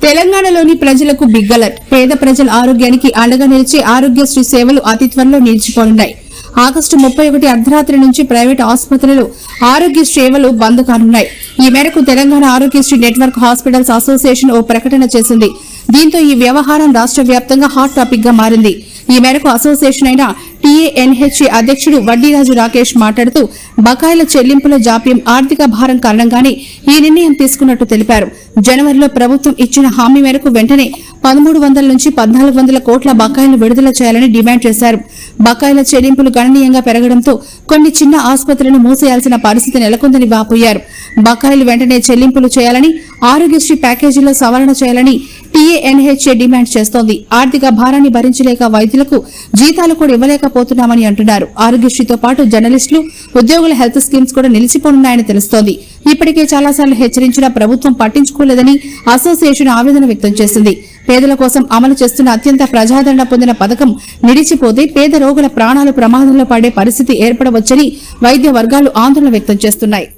తెలంగాణలోని ప్రజలకు big alert. పేద ప్రజల ఆరోగ్యానికి అండగా నిలిచే ఆరోగ్యశ్రీ సేవలు అతి త్వరలో నిలిచిపోనున్నాయి. ఆగస్టు 31 అర్ధరాత్రి నుంచి ప్రైవేట్ ఆసుపత్రులు ఆరోగ్య సేవలు బంద్ కానున్నాయి. ఈ మేరకు Telangana Aarogyasri network hospitals association ఓ ప్రకటన చేసింది. దీంతో ఈ వ్యవహారం రాష్ట్ర వ్యాప్తంగా హాట్ టాపిక్ గా మారింది. ఈ మేరకు అసోసియేషన్ అయిన టీఏఎన్హెచ్ఏ అధ్యక్షుడు వడ్డీరాజు రాకేష్ మాట్లాడుతూ బకాయిల చెల్లింపుల జాప్యం, ఆర్థిక భారం కారణంగానే ఈ నిర్ణయం తీసుకున్నట్టు తెలిపారు. జనవరిలో ప్రభుత్వం ఇచ్చిన హామీ మేరకు వెంటనే 1300 నుంచి 1400 కోట్ల బకాయిలను విడుదల చేయాలని డిమాండ్ చేశారు. బకాయిల చెల్లింపులు గణనీయంగా పెరగడంతో కొన్ని చిన్న ఆసుపత్రులను మూసేయాల్సిన పరిస్థితి నెలకొందని వాపోయారు. బకాయిలు వెంటనే చెల్లింపులు చేయాలని, ఆరోగ్యశ్రీ ప్యాకేజీలో సవరణ చేయాలని టీఏఎన్హెచ్ఏ డిమాండ్ చేస్తోంది. ఆర్థిక భారాన్ని భరించలేక వైద్యులకు జీతాలు కూడా ఇవ్వలేకపోతున్నామని అంటున్నారు. ఆరోగ్యశ్రీతో పాటు జర్నలిస్టులు, ఉద్యోగుల హెల్త్ స్కీమ్స్ కూడా నిలిచిపోనున్నాయని తెలుస్తోంది. ఇప్పటికే చాలాసార్లు హెచ్చరించినా ప్రభుత్వం పట్టించుకోలేదని అసోసియేషన్ ఆవేదన వ్యక్తం చేసింది. పేదల కోసం అమలు చేస్తున్న అత్యంత ప్రజాదరణ పొందిన పథకం నిలిచిపోతే పేద రోగుల ప్రాణాలు ప్రమాదంలో పడే పరిస్థితి ఏర్పడవచ్చని వైద్య వర్గాలు ఆందోళన వ్యక్తం చేస్తున్నాయి.